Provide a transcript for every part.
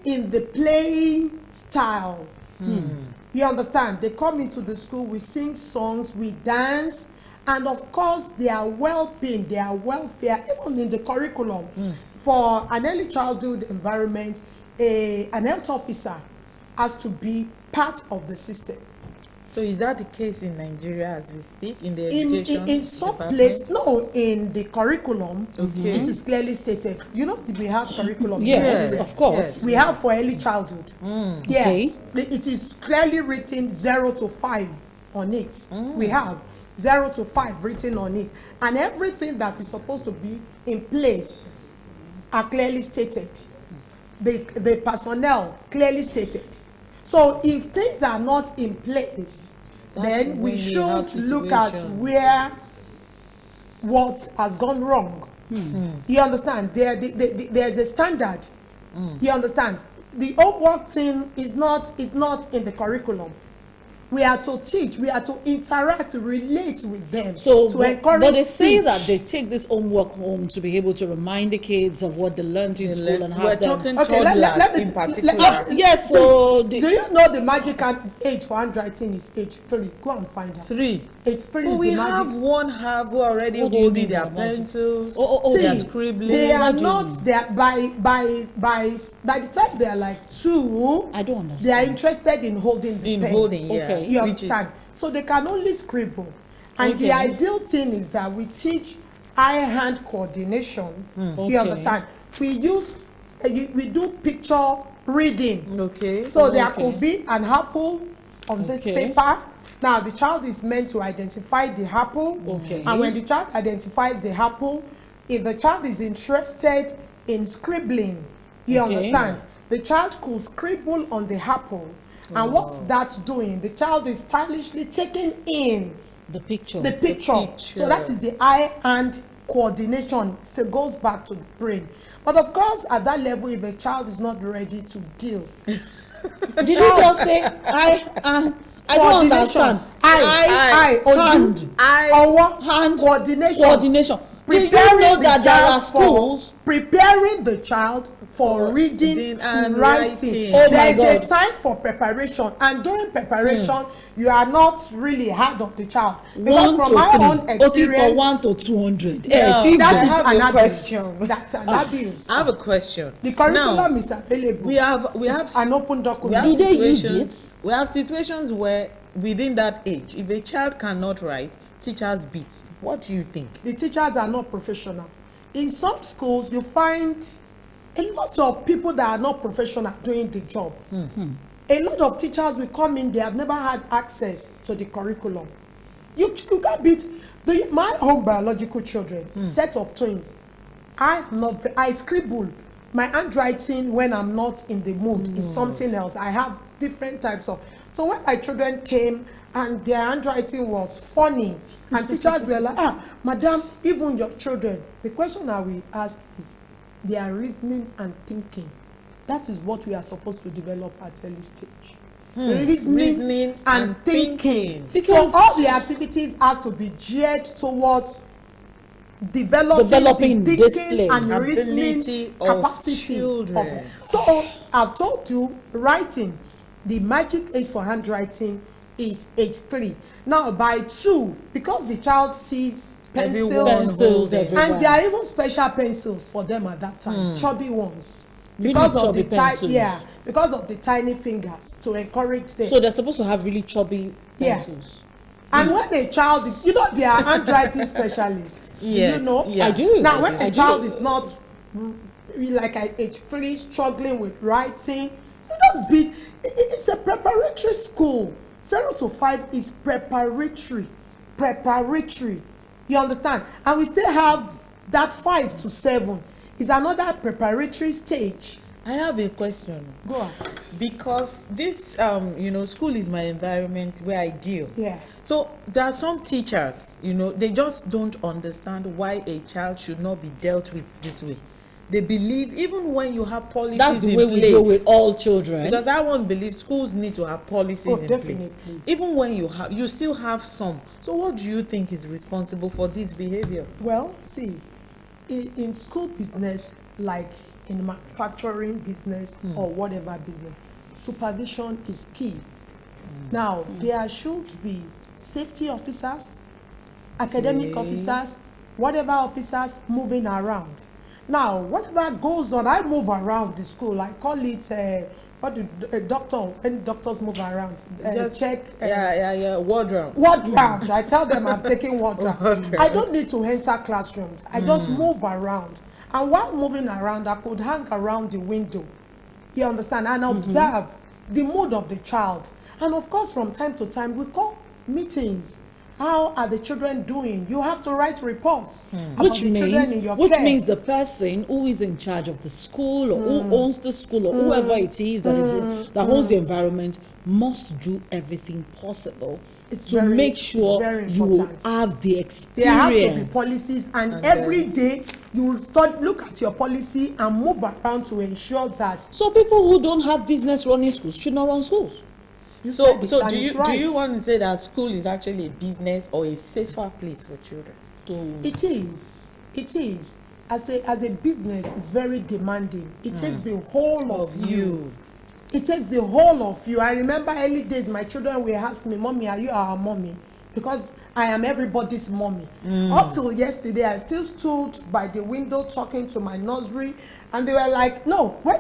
in the playing style. You understand? They come into the school, we sing songs, we dance, and of course their well-being, their welfare, even in the curriculum. For an early childhood environment, an health officer has to be part of the system. So is that the case in Nigeria as we speak, in the education in some place, no, in the curriculum, Okay. it is clearly stated. You know, we have curriculum. Yes, Yes, of course. yes. We have for early childhood. Yeah. Okay. It is clearly written 0 to 5 on it. We have 0 to 5 written on it. And everything that is supposed to be in place are clearly stated. The personnel clearly stated. So if things are not in place, then we should look at where what has gone wrong. You understand? There's a standard. You understand? The homework thing is not in the curriculum. We are to teach, we are to interact, to relate with them, So, to encourage but they say speech. that they take this homework home to be able to remind the kids of what they learned in school and We're have them. talking Okay, toddlers in particular. Yes, so Do you know the magic age for handwriting is age 3? Go and find out. 3. Age 3 But is we the magic. have one half who are already What do you holding mean their by magic? pencils. See, they are See, scribbling. they are do you not mean? that by the time they are like 2, I don't understand. they are interested in holding the pen. Okay. You Which is- understand? So they can only scribble. And the Okay. ideal thing is that we teach eye-hand coordination. Okay. You understand? We do picture reading. Okay. So there Okay. could be an apple on this Okay. paper. Now the child is meant to identify the apple. Okay. And when the child identifies the apple, if the child is interested in scribbling, you Okay. understand, the child could scribble on the apple. And what's that doing? The child is stylishly taking in the picture. the picture. So that is the eye-hand coordination. So it goes back to the brain. But of course, at that level, if a child is not ready to deal, Did you just say I don't understand. Eye, hand, hand, coordination. Did you know that there are schools? Preparing the child for reading and writing. Oh There my is a God. time for preparation, and during preparation, you are not really hard on the child, because from my own experience, for 1 to 200. Yeah. that I is have an a abuse. question. That's an abuse. I have a question. The curriculum Now, is available. we have It's an open we document. have Do they use situations. We have situations where within that age, if a child cannot write, teachers beat. What do you think? The teachers are not professional. In some schools, you find a lot of people that are not professional doing the job. A lot of teachers will come in, they have never had access to the curriculum. You can't beat my own biological children, set of twins. I scribble. My handwriting when I'm not in the mood is something else. I have different types of. So when my children came and their handwriting was funny, and teachers were like, madam, even your children, the question I will ask is, their reasoning and thinking. That is what we are supposed to develop at early stage. Reasoning and thinking. Because so all the activities has to be geared towards developing the this thinking place. and reasoning Ability of capacity children. them. So I've told you, writing, the magic age for handwriting is age 3. Now by 2, because the child sees pencils everywhere. and there are even special pencils for them at that time, chubby ones, because of the because of the tiny fingers, to encourage them. So they're supposed to have really chubby pencils. And when a child is, they are handwriting specialists. Yes, You know? yeah. I do. Now, when I a do. child is not like at age 3 struggling with writing, you don't beat. It's a preparatory school. 0 to 5 is preparatory. You understand? And we still have that 5 to 7 is another preparatory stage. I have a question. Go ahead. Because this, school is my environment where I deal. Yeah. So there are some teachers, they just don't understand why a child should not be dealt with this way. They believe even when you have policies That's the in way place, we deal with all children. because I won't believe schools need to have policies in place. Definitely. Even when you still have some. So what do you think is responsible for this behavior? Well, see, in school business, like in manufacturing business or whatever business, supervision is key. Now, there should be safety officers, academic officers, whatever officers moving around. Now, whatever goes on, I move around the school. I call it what do a doctor, when doctors move around, check. Ward round. Ward round. I tell them I'm taking ward round. I don't need to enter classrooms. I just move around. And while moving around, I could hang around the window. You understand? And observe the mood of the child. And of course, from time to time, we call meetings. How are the children doing? You have to write reports about the children in your care. Which means the person who is in charge of the school or who owns the school or whoever it is that that owns the environment must do everything possible to make sure you have the experience. There has to be policies, and every day you will look at your policy and move around to ensure that. So people who don't have business running schools should not run schools. So do you want to say that school is actually a business or a safer place for children? It is. As a business, it's very demanding. It takes the whole of you. It takes the whole of you. I remember early days, my children will ask me, "Mommy, are you our mommy?" Because I am everybody's mommy. Up till yesterday, I still stood by the window talking to my nursery, and they were like, "No, when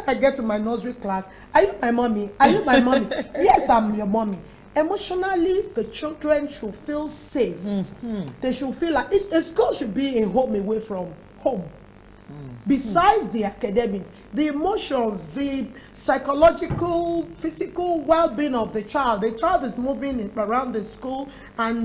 I get to my nursery class, are you my mommy? Are you my mommy?" Yes, I'm your mommy. Emotionally, the children should feel safe. They should feel like a school should be a home away from home. Besides the academics, the emotions, the psychological, physical well-being of the child is moving around the school and is